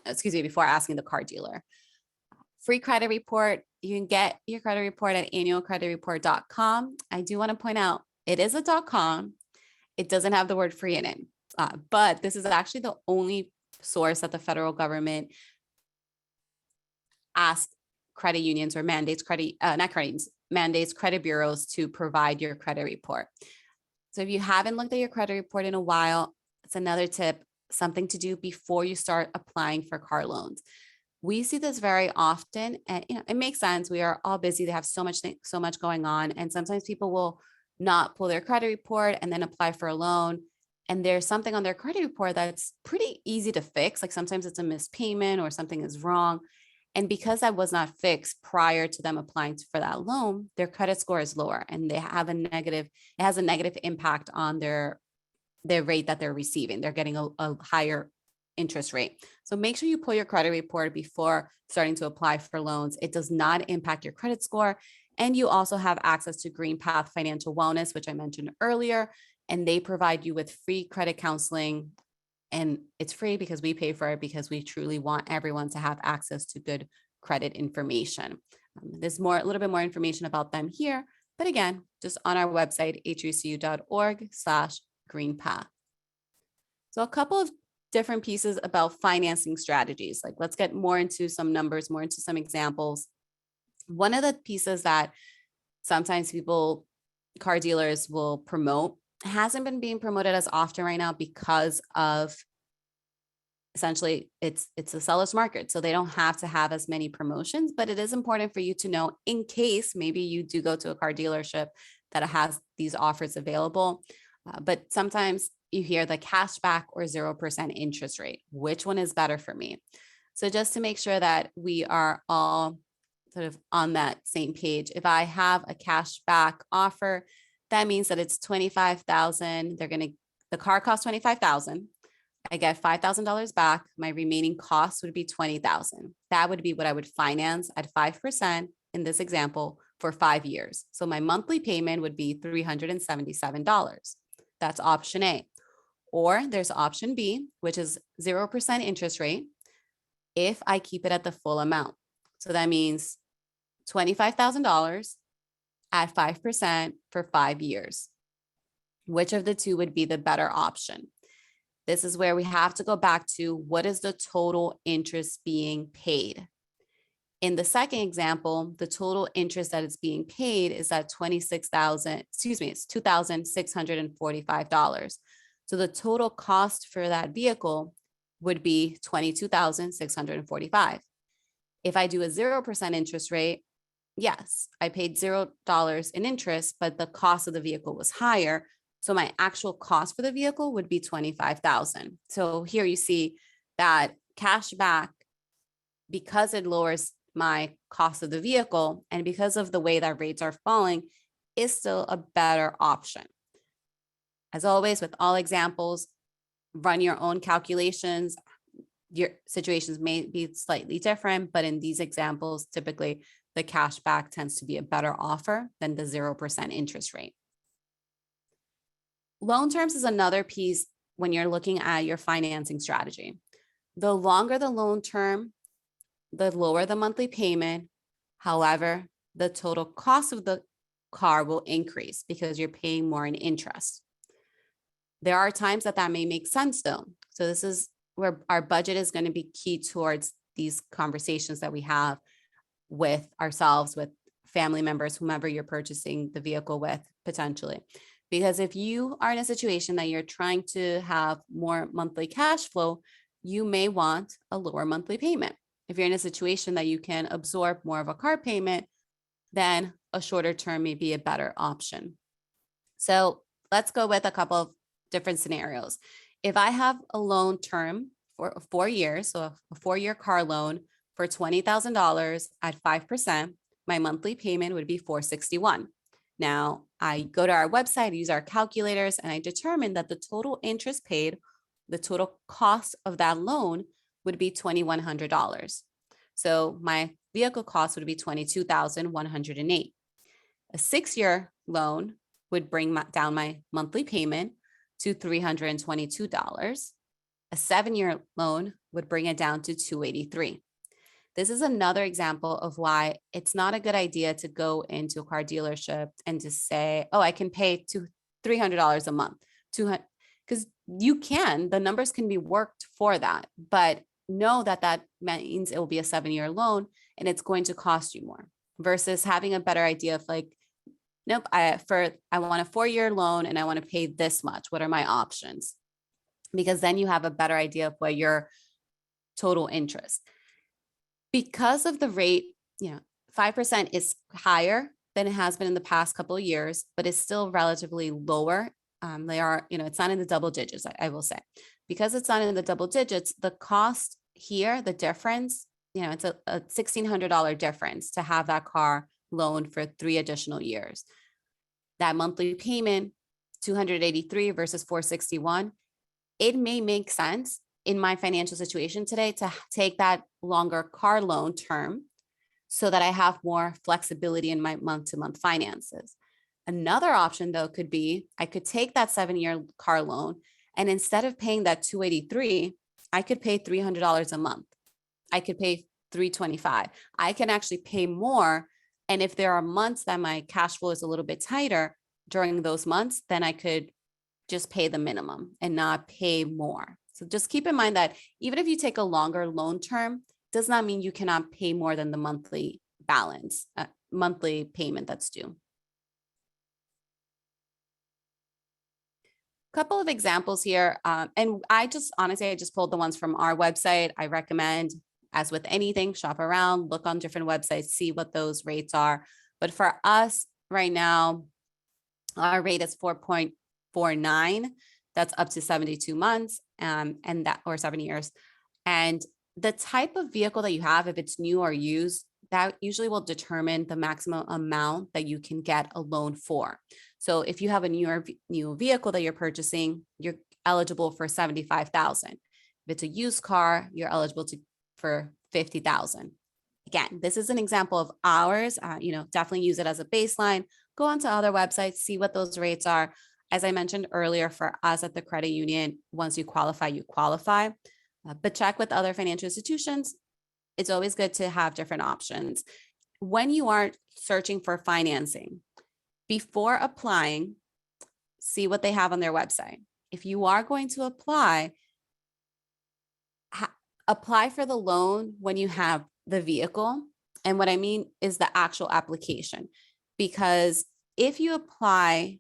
S1: Before asking the car dealer. Free credit report. You can get your credit report at annualcreditreport.com. I do want to point out it is a .com. It doesn't have the word free in it, but this is actually the only source that the federal government asks credit unions or mandates mandates credit bureaus to provide your credit report. So if you haven't looked at your credit report in a while, it's another tip, something to do before you start applying for car loans. We see this very often, and it makes sense. We are all busy. They have so much going on, and sometimes people will not pull their credit report and then apply for a loan. And there's something on their credit report that's pretty easy to fix. Like sometimes it's a missed payment or something is wrong. And because that was not fixed prior to them applying for that loan, their credit score is lower and they have it has a negative impact on their rate that they're receiving. They're getting a higher interest rate. So make sure you pull your credit report before starting to apply for loans. It does not impact your credit score. And you also have access to Green Path Financial Wellness, which I mentioned earlier, and they provide you with free credit counseling. And it's free because we pay for it, because we truly want everyone to have access to good credit information. There's a little bit more information about them here, but again, just on our website, huecu.org/greenpath. So a couple of different pieces about financing strategies. Like let's get more into some numbers, more into some examples. One of the pieces that sometimes car dealers will promote, hasn't been being promoted as often right now because of essentially it's a seller's market. So they don't have to have as many promotions, but it is important for you to know in case maybe you do go to a car dealership that has these offers available. But sometimes you hear the cashback or 0% interest rate. Which one is better for me? So just to make sure that we are all sort of on that same page, if I have a cashback offer, that means that it's $25,000. The car costs $25,000. I get $5,000 back. My remaining cost would be $20,000. That would be what I would finance at 5% in this example for 5 years. So my monthly payment would be $377. That's option A. Or there's option B, which is 0% interest rate if I keep it at the full amount. So that means $25,000 at 5% for 5 years. Which of the two would be the better option? This is where we have to go back to what is the total interest being paid? In the second example, the total interest that is being paid is at it's $2,645. So the total cost for that vehicle would be $22,645. If I do a 0% interest rate, yes, I paid $0 in interest, but the cost of the vehicle was higher. So my actual cost for the vehicle would be $25,000. So here you see that cash back, because it lowers my cost of the vehicle and because of the way that rates are falling, is still a better option. As always, with all examples, run your own calculations. Your situations may be slightly different, but in these examples, typically the cash back tends to be a better offer than the 0% interest rate. Loan terms is another piece when you're looking at your financing strategy. The longer the loan term, the lower the monthly payment. However, the total cost of the car will increase because you're paying more in interest. There are times that may make sense though. So this is where our budget is going to be key towards these conversations that we have with ourselves, with family members, whomever you're purchasing the vehicle with potentially. Because if you are in a situation that you're trying to have more monthly cash flow, you may want a lower monthly payment. If you're in a situation that you can absorb more of a car payment, then a shorter term may be a better option. So let's go with a couple of different scenarios. If I have a loan term for 4 years, so a 4-year car loan for $20,000 at 5%, my monthly payment would be $461. Now I go to our website, use our calculators, and I determine that the total interest paid, the total cost of that loan would be $2,100. So my vehicle cost would be $22,108. A 6-year loan would bring down my monthly payment to $322. A 7-year loan would bring it down to $283. This is another example of why it's not a good idea to go into a car dealership and to say, oh, I can pay $300 a month, because you can, the numbers can be worked for that, but know that that means it will be a 7-year loan and it's going to cost you more versus having a better idea of like, nope, I want a 4-year loan and I want to pay this much. What are my options? Because then you have a better idea of what your total interest. Because of the rate, 5% is higher than it has been in the past couple of years, but it's still relatively lower. They are, it's not in the double digits, I will say. Because it's not in the double digits, the cost here, the difference, it's a $1,600 difference to have that car loaned for 3 additional years. That monthly payment, $283 versus $461, it may make sense in my financial situation today to take that longer car loan term so that I have more flexibility in my month-to-month finances. Another option though could be I could take that 7-year car loan and instead of paying that $283, I could pay $300 a month. I could pay $325. I can actually pay more. And if there are months that my cash flow is a little bit tighter during those months, then I could just pay the minimum and not pay more. So just keep in mind that even if you take a longer loan term, does not mean you cannot pay more than the monthly balance, monthly payment that's due. Couple of examples here. And I just pulled the ones from our website. I recommend, as with anything, shop around, look on different websites, see what those rates are. But for us right now, our rate is 4.49. That's up to 72 months or 7 years. And the type of vehicle that you have, if it's new or used, that usually will determine the maximum amount that you can get a loan for. So if you have a new vehicle that you're purchasing, you're eligible for $75,000. If it's a used car, you're eligible for $50,000. Again, this is an example of ours. Definitely use it as a baseline. Go onto other websites, see what those rates are. As I mentioned earlier, for us at the credit union, once you qualify, you qualify. But check with other financial institutions. It's always good to have different options. When you are searching for financing, before applying, see what they have on their website. If you are going to apply for the loan when you have the vehicle And what I mean is the actual application, because if you apply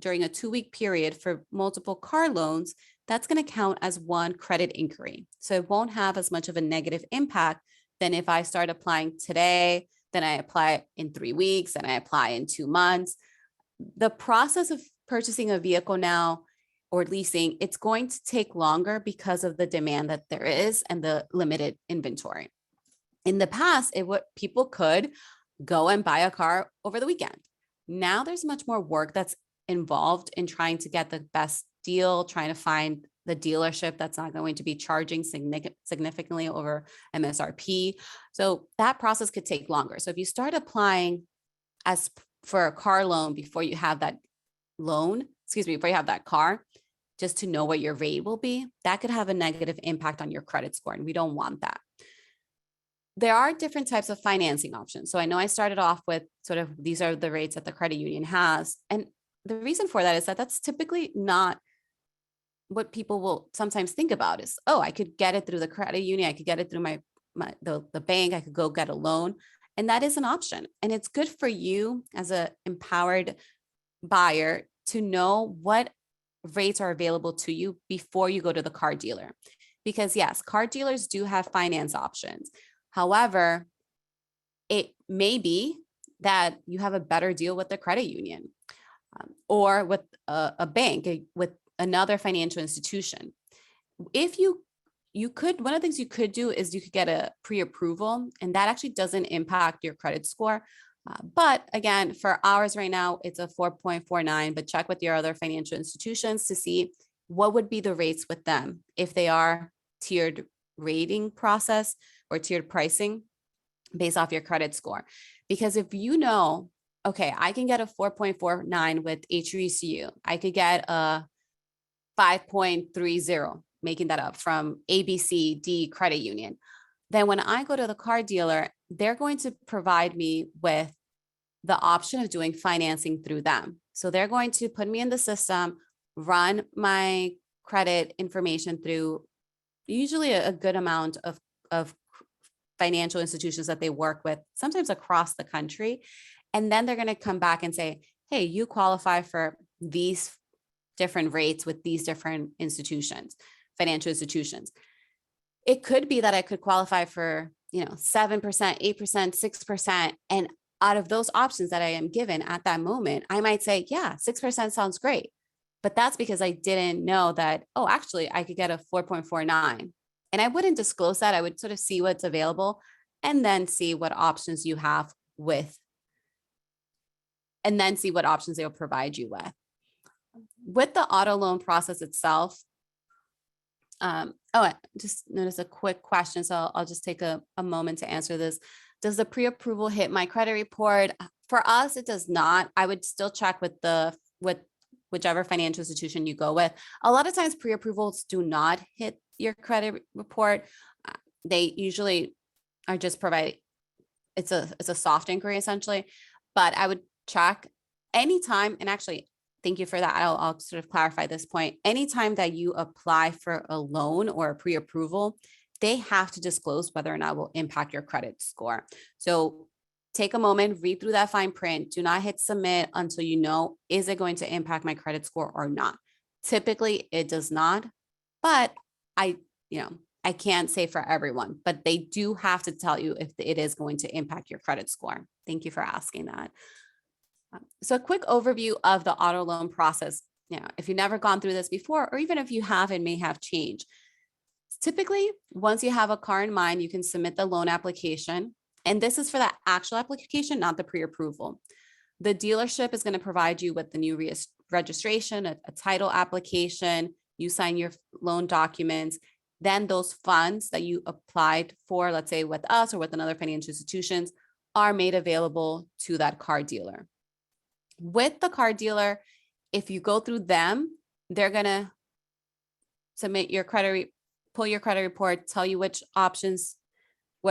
S1: during a 2-week period for multiple car loans, that's going to count as one credit inquiry. So it won't have as much of a negative impact than if I start applying today, then I apply in 3 weeks, and I apply in 2 months. The process of purchasing a vehicle now or leasing, it's going to take longer because of the demand that there is and the limited inventory. In the past, people could go and buy a car over the weekend. Now there's much more work that's involved in trying to get the best deal, trying to find the dealership that's not going to be charging significantly over MSRP. So that process could take longer. So if you start applying as for a car loan before you have that before you have that car, just to know what your rate will be, that could have a negative impact on your credit score, and we don't want that. There are different types of financing options. So I know I started off with sort of these are the rates that the credit union has. And the reason for that is that that's typically not what people will sometimes think about is, oh, I could get it through the credit union. I could get it through the bank. I could go get a loan. And that is an option. And it's good for you as an empowered buyer to know what rates are available to you before you go to the car dealer. Because yes, car dealers do have finance options. However, it may be that you have a better deal with the credit union or with a bank, with another financial institution. If you could, one of the things you could do is you could get a pre-approval, and that actually doesn't impact your credit score. But again, for ours right now, it's a 4.49, but check with your other financial institutions to see what would be the rates with them if they are tiered rating process or tiered pricing based off your credit score. Because if you know, okay, I can get a 4.49 with HUECU, I could get a 5.30, making that up, from ABCD credit union. Then when I go to the car dealer, they're going to provide me with the option of doing financing through them. So they're going to put me in the system, run my credit information through usually a good amount of financial institutions that they work with, sometimes across the country. And then they're going to come back and say, hey, you qualify for these different rates with these different institutions, financial institutions. It could be that I could qualify for, 7%, 8%, 6%. And out of those options that I am given at that moment, I might say, yeah, 6% sounds great. But that's because I didn't know that, oh, actually, I could get a 4.49. And I wouldn't disclose that. I would sort of see what's available and then see what options you have with, and then see what options they'll provide you with. With the auto loan process itself, I just noticed a quick question, so I'll just take a moment to answer this. Does the pre-approval hit my credit report? For us, it does not. I would still check with whichever financial institution you go with. A lot of times pre-approvals do not hit your credit report. They usually are just provided, it's a soft inquiry essentially, but I would check anytime. And actually, thank you for that. I'll sort of clarify this point. Anytime that you apply for a loan or a pre-approval, they have to disclose whether or not it will impact your credit score. So take a moment, read through that fine print. Do not hit submit until you know, is it going to impact my credit score or not? Typically, it does not, but I can't say for everyone, but they do have to tell you if it is going to impact your credit score. Thank you for asking that. So a quick overview of the auto loan process. If you've never gone through this before, or even if you have, it may have changed. Typically, once you have a car in mind, you can submit the loan application. And this is for the actual application, not the pre-approval. The dealership is going to provide you with the new registration, a title application. You sign your loan documents. Then those funds that you applied for, let's say with us or with another financial institutions, are made available to that car dealer. With the car dealer, if you go through them, they're going to submit your pull your credit report, tell you what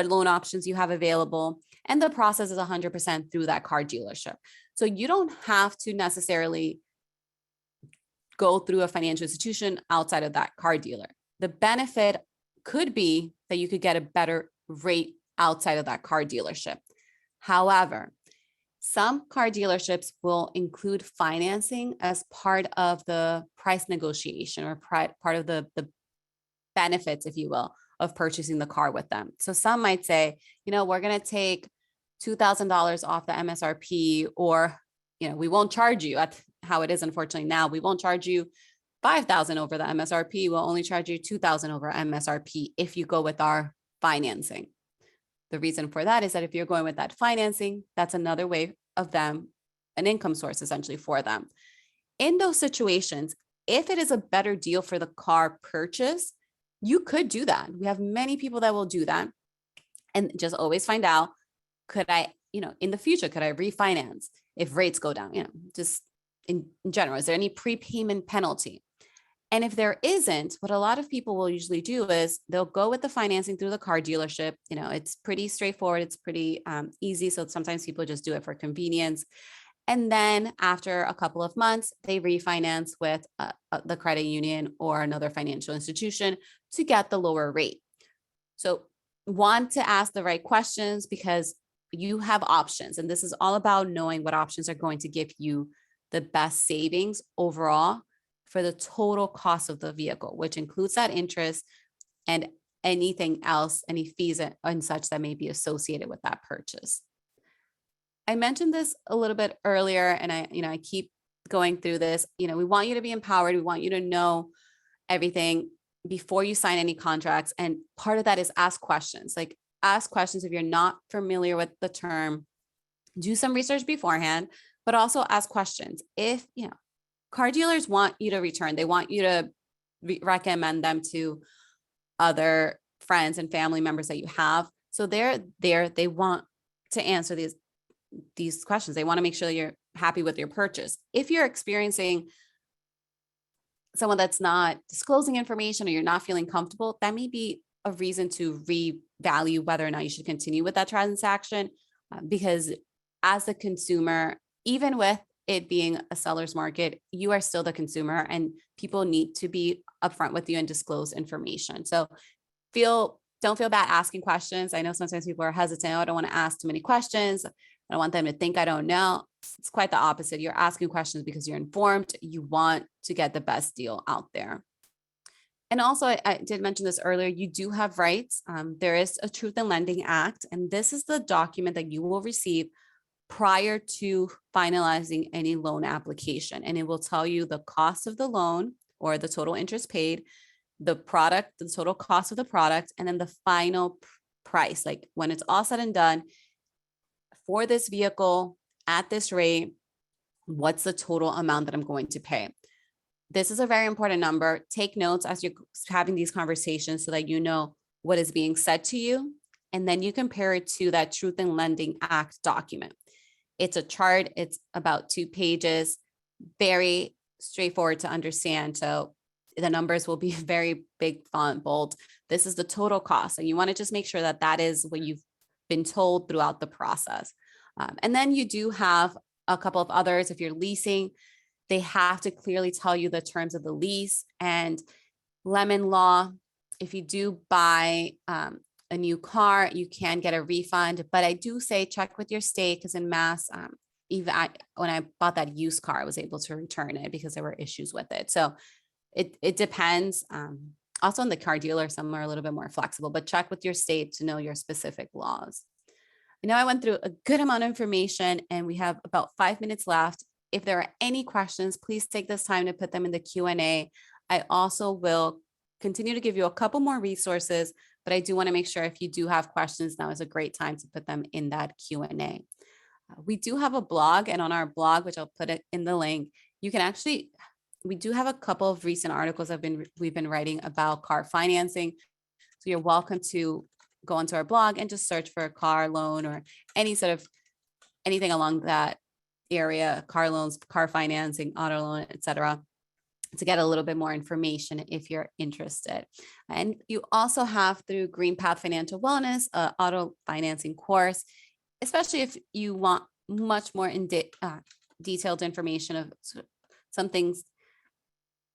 S1: loan options you have available. And the process is 100% through that car dealership. So you don't have to necessarily go through a financial institution outside of that car dealer. The benefit could be that you could get a better rate outside of that car dealership. However, some car dealerships will include financing as part of the price negotiation or part of the benefits, if you will, of purchasing the car with them. So some might say, we're going to take $2,000 off the MSRP, or, we won't charge you at how it is, unfortunately, now. We won't charge you 5,000 over the MSRP. We'll only charge you 2,000 over MSRP if you go with our financing. The reason for that is that if you're going with that financing, that's another way of them, an income source essentially for them. In those situations, if it is a better deal for the car purchase, you could do that. We have many people that will do that, and just always find out, could I, in the future, could I refinance if rates go down? Just in general, is there any prepayment penalty? And if there isn't, what a lot of people will usually do is they'll go with the financing through the car dealership. It's pretty straightforward. It's pretty easy. So sometimes people just do it for convenience. And then after a couple of months, they refinance with the credit union or another financial institution to get the lower rate. So want to ask the right questions, because you have options. And this is all about knowing what options are going to give you the best savings overall for the total cost of the vehicle, which includes that interest and anything else, any fees and such that may be associated with that purchase. I mentioned this a little bit earlier, and I keep going through this. We want you to be empowered. We want you to know everything before you sign any contracts. And part of that is ask questions. Like, ask questions if you're not familiar with the term. Do some research beforehand, but also ask questions. If, car dealers want you to return, they want you to recommend them to other friends and family members that you have. So they're there. They want to answer these questions. They want to make sure that you're happy with your purchase. If you're experiencing someone that's not disclosing information, or you're not feeling comfortable, that may be a reason to revalue whether or not you should continue with that transaction. Because as a consumer, even with it being a seller's market, you are still the consumer, and people need to be upfront with you and disclose information. So don't feel bad asking questions. I know sometimes people are hesitant. I don't want to ask too many questions. I don't want them to think I don't know. It's quite the opposite. You're asking questions because you're informed. You want to get the best deal out there. And also, I did mention this earlier, you do have rights. There is a Truth in Lending Act, and this is the document that you will receive prior to finalizing any loan application. And it will tell you the cost of the loan, or the total interest paid, the product, the total cost of the product, and then the final price. Like, when it's all said and done, for this vehicle at this rate, what's the total amount that I'm going to pay? This is a very important number. Take notes as you're having these conversations so that you know what is being said to you. And then you compare it to that Truth in Lending Act document. It's a chart. It's about 2 pages, very straightforward to understand. So the numbers will be very big font, bold. This is the total cost. And you want to just make sure that that is what you've been told throughout the process. And then you do have a couple of others. If you're leasing, they have to clearly tell you the terms of the lease. And lemon law, if you do buy a new car, you can get a refund. But I do say check with your state, because in Mass, even when I bought that used car, I was able to return it because there were issues with it. So it depends. Also, in the car dealer, some are a little bit more flexible, but check with your state to know your specific laws. I know I went through a good amount of information, and we have about 5 minutes left. If there are any questions, please take this time to put them in the Q&A. I also will continue to give you a couple more resources, but I do want to make sure if you do have questions, now is a great time to put them in that Q&A. We do have a blog, and on our blog, which I'll put it in the link, you can actually, we do have a couple of recent articles we've been writing about car financing. So you're welcome to go onto our blog and just search for a car loan or anything along that area, car loans, car financing, auto loan, etc., to get a little bit more information if you're interested. And you also have, through Green Path Financial Wellness, auto financing course, especially if you want much more detailed information of some things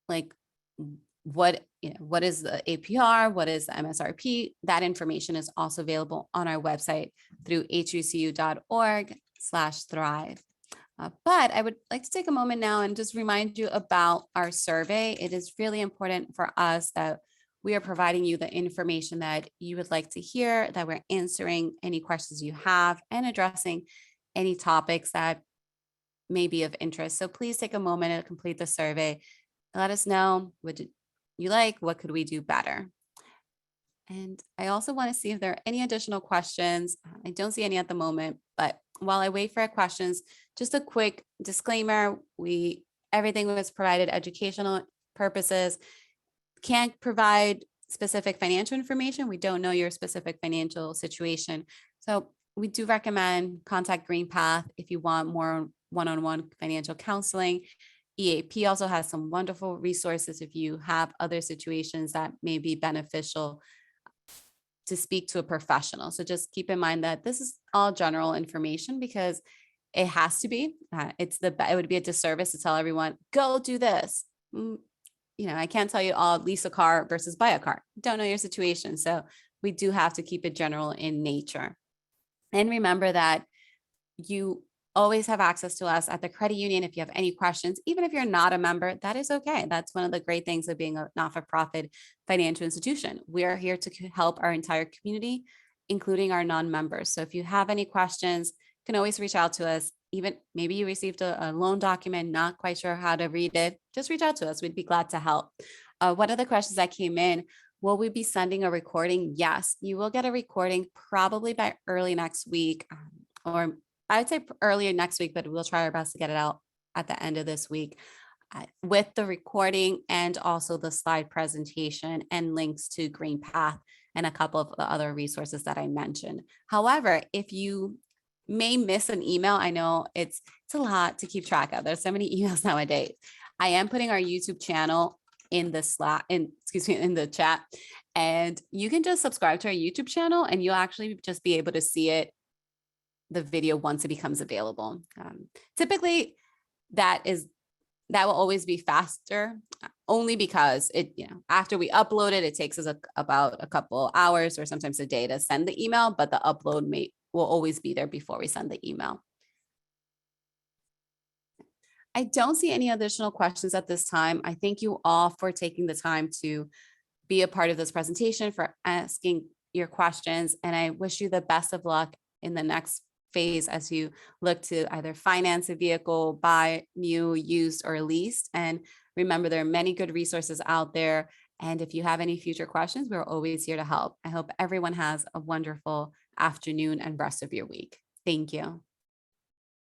S1: like what is the APR, what is the MSRP. That information is also available on our website through huecu.org/thrive. But I would like to take a moment now and just remind you about our survey. It is really important for us that we are providing you the information that you would like to hear, that we're answering any questions you have and addressing any topics that may be of interest. So please take a moment to complete the survey. Let us know what you like, what could we do better? And I also want to see if there are any additional questions. I don't see any at the moment, but while I wait for our questions, just a quick disclaimer, everything was provided educational purposes, can't provide specific financial information. We don't know your specific financial situation. So we do recommend contact GreenPath if you want more one-on-one financial counseling. EAP also has some wonderful resources if you have other situations that may be beneficial to speak to a professional. So just keep in mind that this is all general information because it has to be. It would be a disservice to tell everyone, go do this. I can't tell you all lease a car versus buy a car. Don't know your situation. So we do have to keep it general in nature. And remember that you always have access to us at the credit union. If you have any questions, even if you're not a member, that is okay. That's one of the great things of being a not-for-profit financial institution. We are here to help our entire community, including our non-members. So if you have any questions, you can always reach out to us. Even maybe you received a loan document, not quite sure how to read it, just reach out to us. We'd be glad to help. One of the questions that came in, will we be sending a recording? Yes, you will get a recording probably by early next week, or I would say earlier next week, but we'll try our best to get it out at the end of this week with the recording and also the slide presentation and links to GreenPath and a couple of the other resources that I mentioned. However, if you may miss an email, I know it's a lot to keep track of. There's so many emails nowadays. I am putting our YouTube channel in the in the chat, and you can just subscribe to our YouTube channel and you'll actually just be able to see the video once it becomes available. Typically that will always be faster, only because after we upload it, it takes us about a couple hours or sometimes a day to send the email, but the upload will always be there before we send the email. I don't see any additional questions at this time. I thank you all for taking the time to be a part of this presentation, for asking your questions, and I wish you the best of luck in the next phase as you look to either finance a vehicle, buy new, used, or leased. And remember, there are many good resources out there. And if you have any future questions, we're always here to help. I hope everyone has a wonderful afternoon and rest of your week. Thank you.